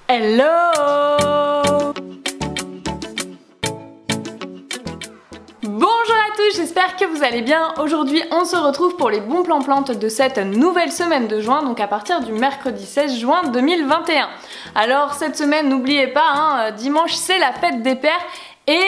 Hello! Bonjour à tous, j'espère que vous allez bien. Aujourd'hui on se retrouve pour les bons plans plantes de cette nouvelle semaine de juin, donc à partir du mercredi 16 juin 2021. Alors cette semaine n'oubliez pas, dimanche c'est la fête des pères. Et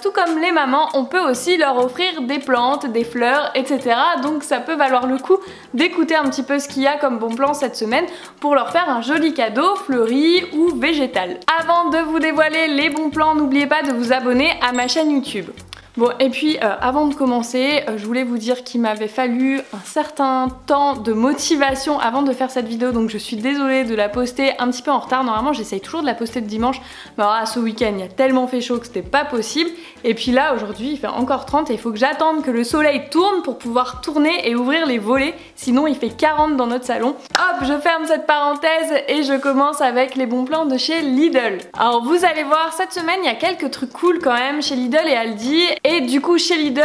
tout comme les mamans, on peut aussi leur offrir des plantes, des fleurs, etc. Donc ça peut valoir le coup d'écouter un petit peu ce qu'il y a comme bon plan cette semaine pour leur faire un joli cadeau fleuri ou végétal. Avant de vous dévoiler les bons plans, n'oubliez pas de vous abonner à ma chaîne YouTube. Bon, et puis avant de commencer, je voulais vous dire qu'il m'avait fallu un certain temps de motivation avant de faire cette vidéo, donc je suis désolée de la poster un petit peu en retard. Normalement j'essaye toujours de la poster le dimanche, mais alors, ce week-end il y a tellement fait chaud que c'était pas possible. Et puis là aujourd'hui il fait encore 30 et il faut que j'attende que le soleil tourne pour pouvoir tourner et ouvrir les volets, sinon il fait 40 dans notre salon. Hop, je ferme cette parenthèse et je commence avec les bons plans de chez Lidl. Alors vous allez voir, cette semaine il y a quelques trucs cool quand même chez Lidl et Aldi. Et du coup chez Lidl,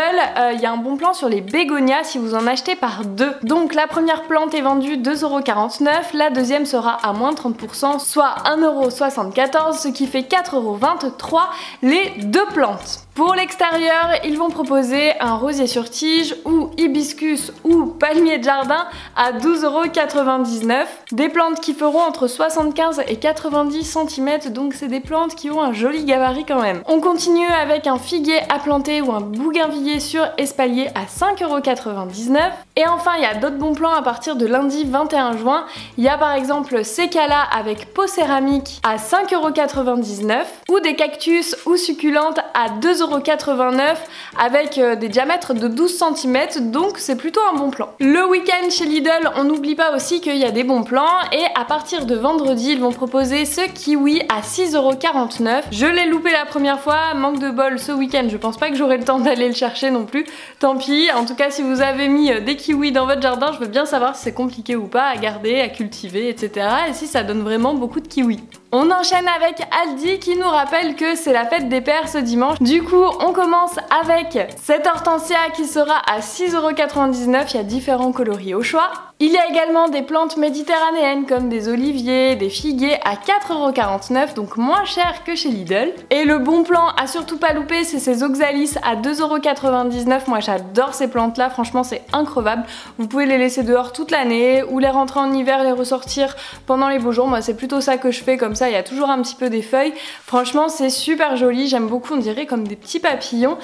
il y a un bon plan sur les bégonias si vous en achetez par deux. Donc la première plante est vendue 2,49 €, la deuxième sera à moins 30%, soit 1,74 €, ce qui fait 4,23 € les deux plantes. Pour l'extérieur, ils vont proposer un rosier sur tige ou hibiscus ou palmier de jardin à 12,99 €. Des plantes qui feront entre 75 et 90 cm, donc c'est des plantes qui ont un joli gabarit quand même. On continue avec un figuier à planter ou un bougainvillier sur espalier à 5,99 €. Et enfin, il y a d'autres bons plans à partir de lundi 21 juin. Il y a par exemple ces cala avec pot céramique à 5,99 € ou des cactus ou succulentes à 2,89 € avec des diamètres de 12 cm, donc c'est plutôt un bon plan. Le week-end chez Lidl, on n'oublie pas aussi qu'il y a des bons plans et à partir de vendredi, ils vont proposer ce kiwi à 6,49 €. Je l'ai loupé la première fois, manque de bol ce week-end, je pense pas que j'aurai le temps d'aller le chercher non plus, tant pis. En tout cas, si vous avez mis des kiwis dans votre jardin, je veux bien savoir si c'est compliqué ou pas à garder, à cultiver, etc. et si ça donne vraiment beaucoup de kiwis. On enchaîne avec Aldi qui nous rappelle que c'est la fête des pères ce dimanche. Du coup, on commence avec cette hortensia qui sera à 6,99 €. Il y a différents coloris au choix. Il y a également des plantes méditerranéennes comme des oliviers, des figuiers à 4,49 €, donc moins cher que chez Lidl. Et le bon plan à surtout pas louper, c'est ces oxalis à 2,99 €. Moi j'adore ces plantes là, franchement c'est increvable. Vous pouvez les laisser dehors toute l'année ou les rentrer en hiver, les ressortir pendant les beaux jours. Moi c'est plutôt ça que je fais, comme ça il y a toujours un petit peu des feuilles. Franchement c'est super joli, j'aime beaucoup, on dirait comme des petits papillons.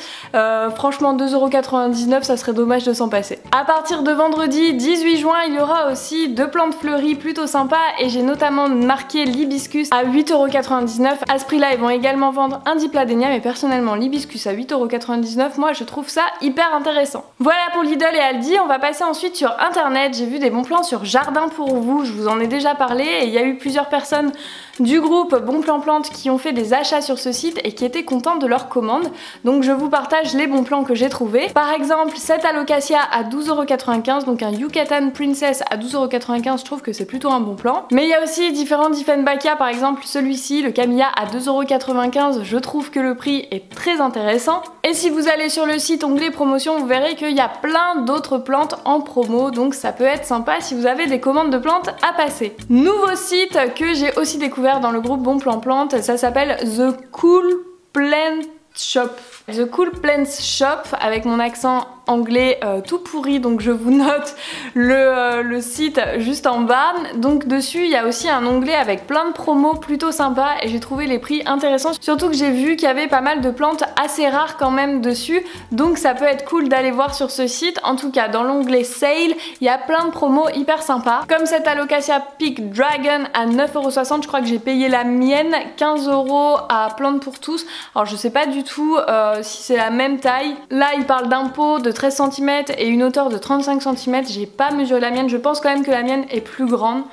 Franchement 2,99 €, ça serait dommage de s'en passer. À partir de vendredi 18 juin, il y aura aussi deux plantes fleuries plutôt sympas et j'ai notamment marqué l'hibiscus à 8,99 €. À ce prix là ils vont également vendre un dipladénia, mais personnellement l'hibiscus à 8,99 €, moi je trouve ça hyper intéressant. Voilà pour Lidl et Aldi. On va passer ensuite sur internet. J'ai vu des bons plans sur Jardin pour vous, je vous en ai déjà parlé et il y a eu plusieurs personnes du groupe Bon Plan Plantes qui ont fait des achats sur ce site et qui étaient contents de leur commande. Donc je vous partage les bons plans que j'ai trouvés. Par exemple, cette alocasia à 12,95 €, donc un Yucatan Princess à 12,95 €, je trouve que c'est plutôt un bon plan. Mais il y a aussi différents Dieffenbachia, par exemple celui-ci, le Camellia à 2,95 €, je trouve que le prix est très intéressant. Et si vous allez sur le site onglet promotion, vous verrez qu'il y a plein d'autres plantes en promo, donc ça peut être sympa si vous avez des commandes de plantes à passer. Nouveau site que j'ai aussi découvert dans le groupe Bon Plan Plantes, ça s'appelle The Cool Plant Shop. The Cool Plants Shop, avec mon accent anglais tout pourri, donc je vous note le site juste en bas. Donc dessus il y a aussi un onglet avec plein de promos plutôt sympas et j'ai trouvé les prix intéressants, surtout que j'ai vu qu'il y avait pas mal de plantes assez rares quand même dessus, donc ça peut être cool d'aller voir sur ce site. En tout cas dans l'onglet Sale il y a plein de promos hyper sympas, comme cette Alocasia Peak Dragon à 9,60 €. Je crois que j'ai payé la mienne 15 € à Plantes pour tous. Alors je sais pas du tout si c'est la même taille. Là il parle d'un pot de 13 cm et une hauteur de 35 cm. J'ai pas mesuré la mienne, je pense quand même que la mienne est plus grande.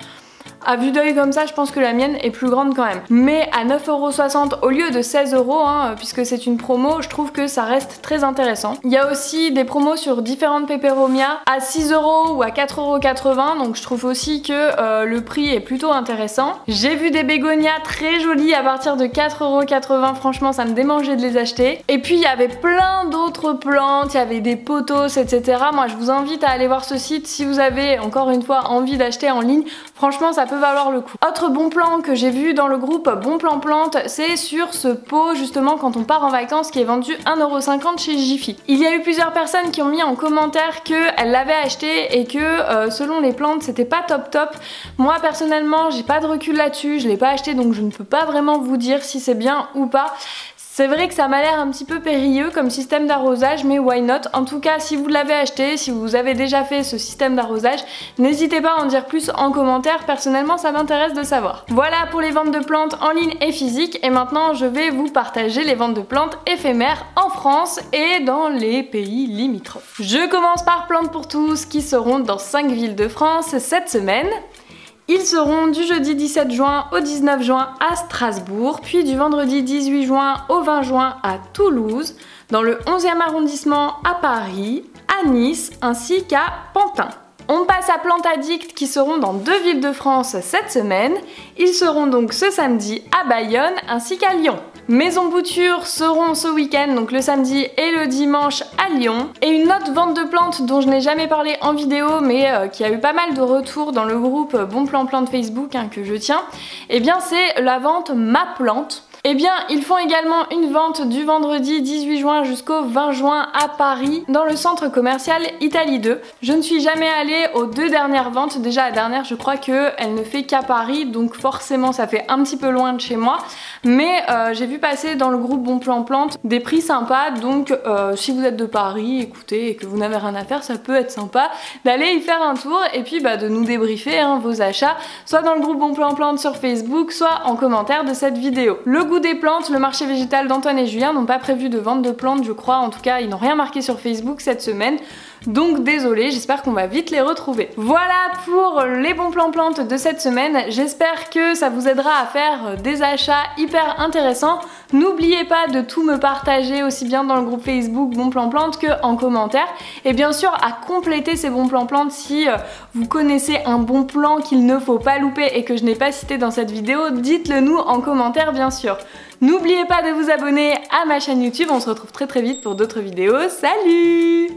À vue d'œil comme ça, je pense que la mienne est plus grande quand même. Mais à 9,60 € au lieu de 16 €, puisque c'est une promo, je trouve que ça reste très intéressant. Il y a aussi des promos sur différentes peperomias à 6 € ou à 4,80 €, donc je trouve aussi que le prix est plutôt intéressant. J'ai vu des bégonias très jolies à partir de 4,80 €, franchement ça me démangeait de les acheter. Et puis il y avait plein d'autres plantes, il y avait des pothos, etc. Moi je vous invite à aller voir ce site si vous avez encore une fois envie d'acheter en ligne. Franchement ça peut valoir le coup. Autre bon plan que j'ai vu dans le groupe Bon Plan Plante, c'est sur ce pot justement quand on part en vacances qui est vendu 1,50 € chez Jiffy. Il y a eu plusieurs personnes qui ont mis en commentaire qu'elles l'avaient acheté et que selon les plantes c'était pas top. Moi personnellement j'ai pas de recul là-dessus, je l'ai pas acheté donc je ne peux pas vraiment vous dire si c'est bien ou pas. C'est vrai que ça m'a l'air un petit peu périlleux comme système d'arrosage, mais why not? En tout cas, si vous l'avez acheté, si vous avez déjà fait ce système d'arrosage, n'hésitez pas à en dire plus en commentaire. Personnellement, ça m'intéresse de savoir. Voilà pour les ventes de plantes en ligne et physique. Et maintenant, je vais vous partager les ventes de plantes éphémères en France et dans les pays limitrophes. Je commence par Plantes pour tous, qui seront dans 5 villes de France cette semaine. Ils seront du jeudi 17 juin au 19 juin à Strasbourg, puis du vendredi 18 juin au 20 juin à Toulouse, dans le 11e arrondissement à Paris, à Nice ainsi qu'à Pantin. On passe à Plantes Addict qui seront dans 2 villes de France cette semaine. Ils seront donc ce samedi à Bayonne ainsi qu'à Lyon. Maison Bouture seront ce week-end, donc le samedi et le dimanche à Lyon. Et une autre vente de plantes dont je n'ai jamais parlé en vidéo mais qui a eu pas mal de retours dans le groupe Bon Plan Plante Facebook que je tiens, et bien c'est la vente Ma Plante. Eh bien, ils font également une vente du vendredi 18 juin jusqu'au 20 juin à Paris, dans le centre commercial Italie 2. Je ne suis jamais allée aux 2 dernières ventes. Déjà, la dernière, je crois qu'elle ne fait qu'à Paris, donc forcément, ça fait un petit peu loin de chez moi. Mais j'ai vu passer dans le groupe Bon Plan Plante des prix sympas, donc si vous êtes de Paris, écoutez, et que vous n'avez rien à faire, ça peut être sympa d'aller y faire un tour et puis de nous débriefer vos achats, soit dans le groupe Bon Plan Plante sur Facebook, soit en commentaire de cette vidéo. Le goût des plantes, le marché végétal d'Antoine et Julien n'ont pas prévu de vente de plantes, je crois, en tout cas ils n'ont rien marqué sur Facebook cette semaine. Donc désolé, j'espère qu'on va vite les retrouver. Voilà pour les bons plans plantes de cette semaine. J'espère que ça vous aidera à faire des achats hyper intéressants. N'oubliez pas de tout me partager aussi bien dans le groupe Facebook Bon Plan Plante que en commentaire. Et bien sûr à compléter ces bons plans plantes si vous connaissez un bon plan qu'il ne faut pas louper et que je n'ai pas cité dans cette vidéo, dites-le nous en commentaire bien sûr. N'oubliez pas de vous abonner à ma chaîne YouTube, on se retrouve très vite pour d'autres vidéos. Salut!